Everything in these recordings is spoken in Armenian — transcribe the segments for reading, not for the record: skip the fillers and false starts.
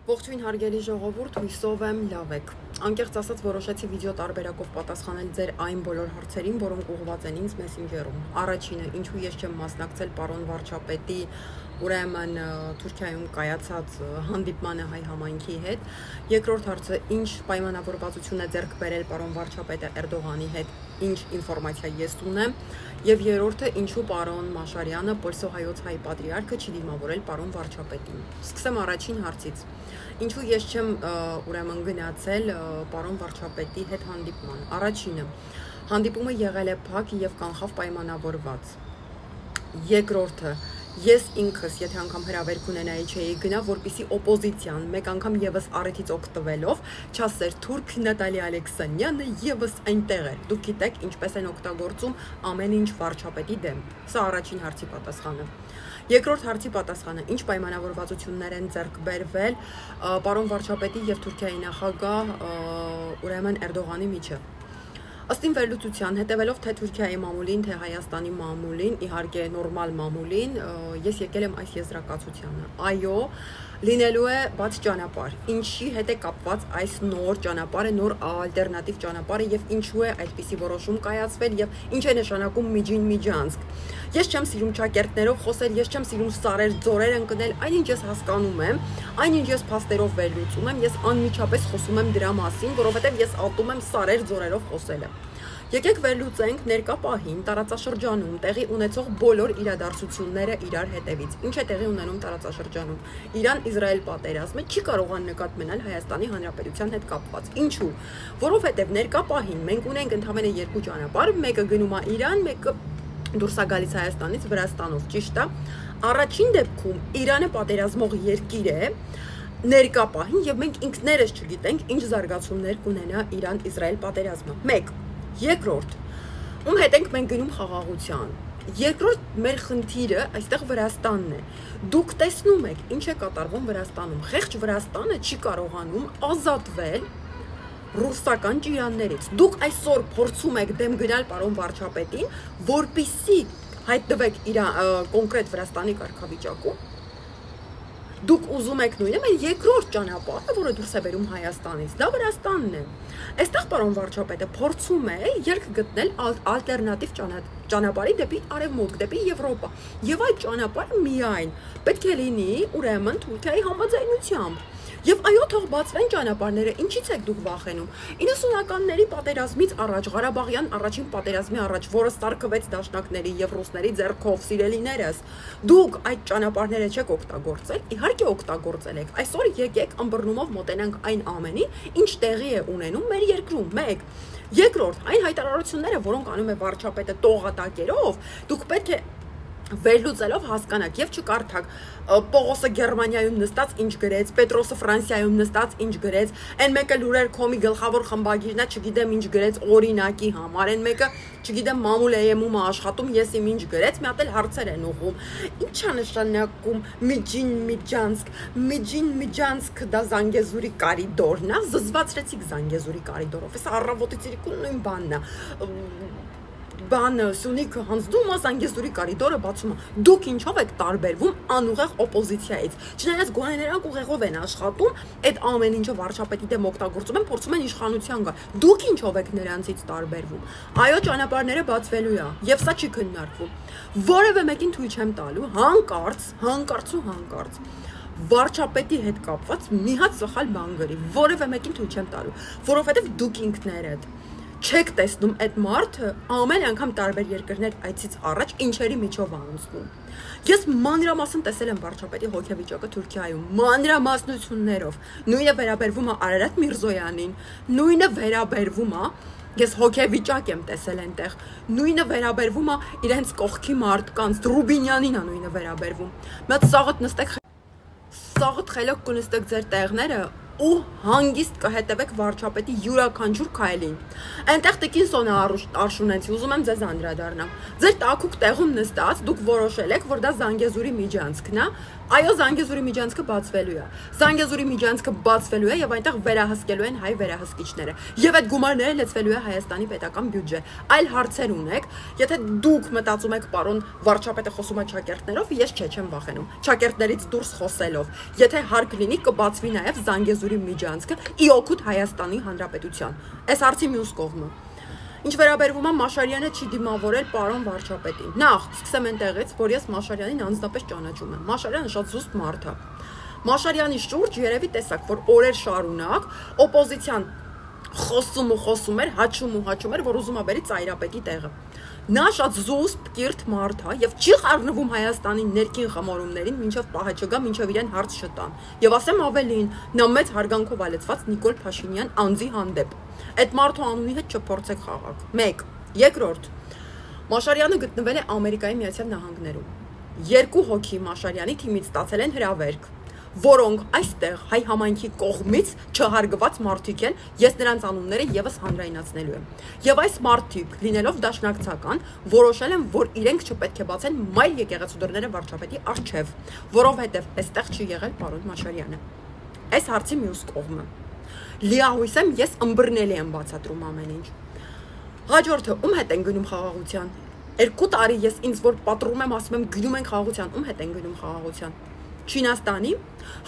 Ողջույն հարգելի ժողովուրդ, հույսով եմ լավ եք։ Անկեղծ ասած որոշեցի վիդեո տարբերակով պատասխանել ձեր այն բոլոր հարցերին, որոնք ուղղված են ինձ մեսենջերում։ Առաջինը, ինչու ես չեմ մասնակցել պարոն վարչապետի ուրեմն Թուրքիայում կայացած հանդիպմանը հայ համայնքի հետ։ Երկրորդ հարցը, ինչ պայմանավորվածություն է ձեռք բերել պարոն վարչապետը Էրդողանի հետ, ինչ ինֆորմացիա ես ունեմ։ Եվ երրորդը, ինչու պարոն Մաշարյանը, Պոլսոհայոց հայ պատրիարքը չի դիմավորել պարոն վարչապետին։ Սկսեմ առաջին հարցից։ Ինչու ես չեմ ուրեմն գնացել պարոն վարչապետի հետ հանդիպման։ Առաջինը, հանդիպումը եղել է փակ եւ կանխավ պայմանավորված։ Երկրորդը, ես ինքս, եթե անգամ հրավերք ունենայի, չէի գնա, որպեսզի օպոզիցիան մեկ անգամ եւս առիթից օգտվելով չասեր թուրք Նատալիա Ալեքսանյանը եւս այնտեղ էր։ Դուք գիտեք ինչպես են օգտագործում ամեն ինչ վարչապետի դեմ։ Սա առաջին հարցի պատասխանը։ Երկրորդ հարցի պատասխանը, ինչ պայմանավորվածություններ են ձեռք բերվել պարոն վարչապետի եւ Թուրքիայի նախագահ ուրեմն Էրդողանի միջև։ Ըստ իմ վերլուծության, հետևելով թե Թուրքիայի մամուլին, թե Հայաստանի մամուլին, իհարկե նորմալ մամուլին, ես եկել եմ այս եզրակացությանը։ Այո, լինելու է բաց ճանապարհ։ Ինչի հետ է կապված այս նոր ճանապարհը, նոր ալտերնատիվ ճանապարհը եւ ինչու է այդպիսի որոշում կայացվել եւ ինչ է նշանակում Միջին Միջանցք։ Ես չեմ սիրում ճակերտներով խոսել, ես չեմ սիրում սարեր, ձորեր ընկնել, այնինչ ես հասկանում եմ, այնինչ ես փաստերով վերլուծում եմ, ես անմիջապես խոսում եմ դրա մասին, որովհետեւ ես ատում եմ սարեր, ձորերով խոսելը։ Եկեք վերլուծենք ներկա պահին տարածաշրջանում տեղի ունեցող բոլոր իրադարձությունները իրար հետևից։ Ինչ է տեղի ունենում տարածաշրջանում։ Իրան-Իսրայել պատերազմը չի կարողան նկատ մնալ Հայաստանի Հանրապետության հետ կապված։ Ինչու՞։ Որովհետև ներկա պահին մենք ունենք ընդհանրապես երկու ճանապարհ, մեկը գնում է Իրան, մեկը դուրս է գալիս Հայաստանից Վրաստանով, ճիշտ է։ Առաջին դեպքում Իրանը պատերազմող երկիր է ներկա պահին եւ մենք ինքներս չգիտենք ինչ զարգացումներ կունենա Իրան-Իսրայել պատերազմը։ 1. Երկրորդ, ում հետ ենք մենք գնում խաղաղության։ Երկրորդ մեր խնդիրը այստեղ Վրաստանն է։ Դուք տեսնում եք ինչ է կատարվում Վրաստանում։ Խեղճ Վրաստանը չի կարողանում ազատվել ռուսական ճիրաններից։ Դուք այսօր փորձում եք դեմ գնալ պարոն վարչապետին, որպեսզի հայտնվեք իր կոնկրետ Վրաստանի կարգավիճակում։ Դուք ուզում եք նույնը, մեր երկրորդ ճանապարհը, որը դուրս է բերում Հայաստանից, դա Վրաստանն է։ Այստեղ պարոն վարչապետը փորձում է ելք գտնել ալտերնատիվ ճանապարհի դեպի արևմուտք, դեպի Եվրոպա։ Եվ այդ ճանապարհը միայն պետք է լինի ուրեմն Թուրքիայի համաձայնությամբ։ Եվ այո, թող բացվեն ճանապարհները, ինչից եք դուք վախենում։ 90-ականների պատերազմից առաջ, Ղարաբաղյան առաջին պատերազմի առաջ, որը սարքվեց դաշնակների եւ ռուսների ձեռքով, սիրելիներս, դուք այդ ճանապարհները չեք օգտագործել, իհարկե օգտագործել եք։ Այսօր եկեք ըմբռնումով մոտենանք այն ամենին, ինչ տեղի է ունենում մեր երկրում։ 1. Երկրորդ, այն հայտարարությունները, որոնք անում է վարչապետը տողատակերով, դուք պետք է վերլուծելով հասկանաք եւ չկարդաք Պողոսը Գերմանիայում նստած ինչ գրեց, Պետրոսը Ֆրանսիայում նստած ինչ գրեց, այն մեկը լուրեր կոմի գլխավոր խմբագիրն է, չգիտեմ ինչ գրեց օրինակի համար, այն մեկը, չգիտեմ մամուլ էմում է աշխատում, ես իմ ինչ գրեց, մի հատ էլ հարցեր են ուղում։ Ինչ է նշանակում Միջին Միջանցք, Միջին Միջանցք դա Զանգեզուրի կարիդորն է, զզվացրեցիք Զանգեզուրի կարիդորով, այս առավոտից իրիկուն նույն բանն է։ Բանը Սյունիք հանձնում է Զանգեզուրի կարիդորը բացում է։ Դուք ինչով եք տարբերվում անուղեղ օպոզիցիայից։ Չնայած գոնե նրանք ուղեղով են աշխատում, այդ ամեն ինչը վարչապետի դեմ օգտագործում են, փորձում են իշխանության գալ։ Դուք ինչով եք նրանցից տարբերվում։ Այո, ճանապարհները բացվելու է, եւ սա չի քննարկվում։ Որևէ մեկին թույլ չեմ տալու հանկարծ վարչապետի հետ կապված մի հատ սխալ բան գրի։ Որևէ մեկին թույլ չեմ տալու, որովհետեւ դուք ինքներդ չեք տեսնում այդ մարդը ամեն անգամ տարբեր երկրներ այցից առաջ ինչերի միջով անցնում։ Ես մանրամասն տեսել եմ վարչապետի հոգեվիճակը Թուրքիայում, մանրամասնություններով։ Նույնը վերաբերվում է Արարատ Միրզոյանին, նույնը վերաբերվում է ես հոգեվիճակ եմ տեսել այնտեղ, նույնը վերաբերվում է իրենց կողքի մարդկանց, Ռուբինյանին է նույնը վերաբերվում։ Մի հատ սաղդ նստեք Սաղդ խելոք կնստեք ձեր տեղները, ու հանգիստ կհետևեք վարչապետի յուրաքանչյուր քայլին։ Այնտեղ տիկին Սոնա Արշունեցի, ուզում եմ ձեզ անդրադառնամ։ Ձեր տաքուկ տեղում նստած դուք որոշել եք, որ դա Զանգեզուրի միջանցքն է, այո, Զանգեզուրի միջանցքը բացվելու է։ Զանգեզուրի միջանցքը բացվելու է եւ այնտեղ վերահսկելու են հայ վերահսկիչները։ Եվ այդ գումարները լցվելու է Հայաստանի պետական բյուջե։ Այլ հարցեր ունեք, եթե դուք մտածում եք, պարոն վարչապետը խոսում է ճակերտներով, ես չեմ վախենում։ Ճակերտներից դուրս խոսելով, եթե հարկ լինի, կբացվի նաեւ Զանգեզուրի միջանցքը ի օգուտ Հայաստանի Հանրապետության։ Այս հարցի մյուս կողմը։ Ինչ վերաբերվում է Մաշարյանը չի դիմավորել պարոն վարչապետին։ Նախ սկսեմ այնտեղից, որ ես Մաշարյանին անձնապես ճանաչում եմ։ Մաշարյանը շատ զուսպ մարդ է։ Մաշարյանի շուրջ երևի տեսակ, որ օրեր շարունակ օպոզիցիան խոսում էր, հաչում էր, որ ուզում է բերի Ծայրապետի տեղը։ Նա շատ զուսպ կիրթ մարդ է եւ չի խառնվում Հայաստանի ներքին խմորումներին, մինչեւ պահը չգա, մինչեւ իրեն հարց չտան։ Եվ ասեմ ավելին, նա մեծ հարգանքով ալեցված Նիկոլ Փաշինյան անձի հանդեպ։ Այդ մարդու անունի հետ չփորձեք խաղալ։ 1. Երկրորդ. Մաշարյանը գտնվել է Ամերիկայի Միացյալ Նահանգներում։ 2 հոգի Մաշարյանի թիմից ստացել են հրավերք, որոնք այստեղ հայ համայնքի կողմից չհարգված մարդիկ են, ես նրանց անունները եւս հանրայնացնելու եմ։ Եվ այս մարդիկ, լինելով դաշնակցական, որոշել են, որ իրենք չպետք է բացեն մայր եկեղեցու դռները վարչապետի առջև, որովհետեւ այստեղ չի եղել պարոն Մաշարյանը։ Այս հարցի մյուս կողմը։ Լիահույս եմ, ես ըմբռնելի եմ բացատրում ամեն ինչ։ Հաջորդը ում հետ են գնում խաղաղության։ 2 տարի ես ինձ որ պատռում եմ, ասում եմ գնում են խաղաղության, ում հետ են գնում խաղաղության։ Չինաստանի,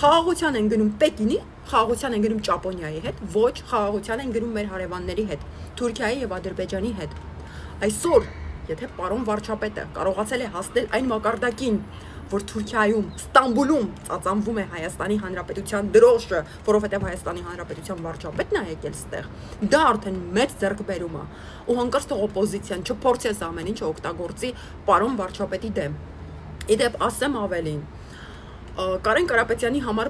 խաղաղության են գնում Պեկինի, խաղաղության են գնում Ճապոնիայի հետ, ոչ, խաղաղության են գնում մեր հարևանների հետ, Թուրքիայի եւ Ադրբեջանի հետ։ Այսօր, եթե պարոն վարչապետը կարողացել է հասնել այն մակարդակին, որ Թուրքիայում, Ստամբուլում ծածանվում է Հայաստանի Հանրապետության դրոշը, որովհետև Հայաստանի Հանրապետության վարչապետն է եկել ստեղ, դա արդեն մեծ ձեռքբերում է, ու հանկարծ թող օպոզիցիան չփորձի ամեն ինչ օգտագործի պարոն վարչապետի դեմ։ Իդեպ ասեմ ավելին, Կարեն Կարապետյանի համար,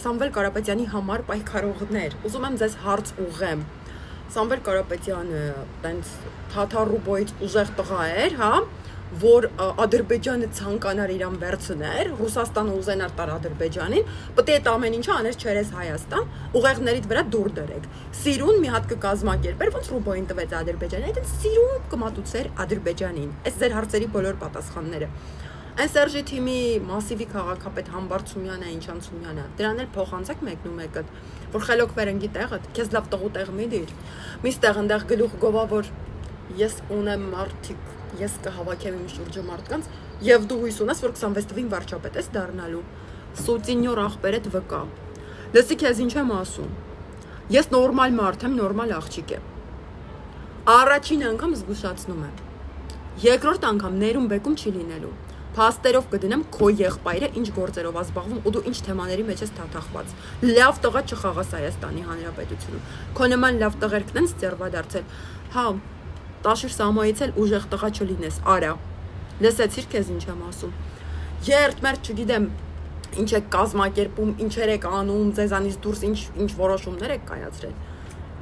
Սամվել Կարապետյանի համար պայքարողներ, ուզում եմ ձեզ հարց ուղղեմ։ Սամվել Կարապետյանը տենց թաթարուբոյից ուժեղ տղա էր, հա, որ Ադրբեջանը ցանկանար իրան վերցներ, Ռուսաստանը ուզենար տար Ադրբեջանին, պետք է այդ ամեն ինչը աներ չերես Հայաստան, ուղեղներիդ վրա դուր դրեք։ Սիրուն մի հատ կկազմակերպեր, ոնց Ռուբոյին տվեց Ադրբեջանին, այդ սիրուն կմատուցեր Ադրբեջանին։ Այս ձեր հարցերի բոլոր պատասխանները։ Այն Սերժի թիմի մասիվի քաղաքապետ Համբարձումյանը, Ինչանցումյանը, դրան էլ փոխանցեք մեկնումեկը, որ խելոք վերընկի տեղը, քեզ լավ տղու տեղ մի դիր։ Միշտեղ այնտեղ գլուխ գովա, որ ես ունեմ մարդիկ, ես կհավաքեմ իմ շուրջը մարդկանց, եւ դու հույս ունես, որ 26 թվին վարչապետ ես դառնալու։ Սուտինյոր ախպերդ վկա։ Լսի քեզ ինչ եմ ասում։ Ես նորմալ մարդ եմ, նորմալ աղջիկ եմ։ Առաջին անգամ զգուշացնում եմ։ Երկրորդ անգամ ներում բեկում չի լինելու։ Փաստերով կդնեմ քո եղբայրը ինչ գործերով ազբաղվում ու դու ինչ թեմաների մեջ ես թաթախված։ Լավ տղա չխաղաս Հայաստանի Հանրապետությունում։ Քո նման լավ տղերքն են ստերվադարձել։ Հա, Տաշիր Սամոյից էլ ուժեղ տղա չլինես, արա։ Լսեցիր քեզ ինչ եմ ասում։ Երդ-մերդ չգիտեմ ինչ եք կազմակերպում, ինչեր եք անում, ձեզանից դուրս ինչ որոշումներ եք կայացրել։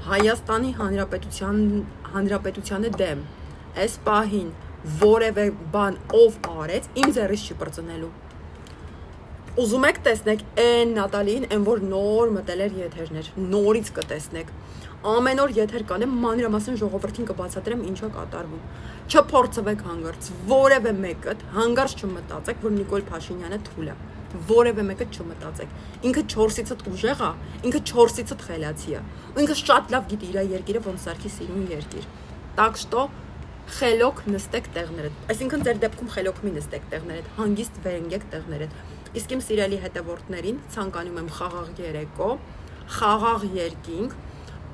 Հայաստանի Հանրապետությանը դեմ այս պահին որևէ բան ով արեց, իմ ձեռից չի պրծնելու։ Ուզում եք տեսնեք այն Նատալին, այն որ նոր մտել էր եթերներ, նորից կտեսնեք։ Ամեն օր եթեր կանեմ, մանրամասն ժողովրդին կբացատրեմ ինչա կատարվում։ Չփորձվեք հանգարց, որևէ մեկը հանգարց չմտածեք, որ Նիկոլ Փաշինյանը թույլ է։ Որևէ մեկը չմտածեք։ Ինքը 4-ից ուժեղ է, ինքը 4-ից խելացի է։ Ու ինքը շատ լավ գիտի իր երկիրը ոնց սարքի սիրուն երկիր։ Так что խելոք նստեք տեղներդ, այսինքն ձեր դեպքում խելոք մի նստեք տեղներդ, հանգիստ վերընկեք տեղներդ։ Իսկ իմ սիրելի հետևորդներին ցանկանում եմ խաղաղ երեկո, խաղաղ երկինք,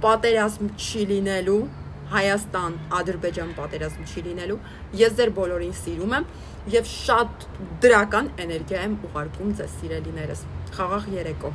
պատերազմ չի լինելու, Հայաստան, Ադրբեջան պատերազմ չի լինելու, ես ձեր բոլորին սիրում եմ եւ շատ դրական էներգիա եմ ուղարկում ձեզ սիրելիներս։ Խաղաղ երեկո։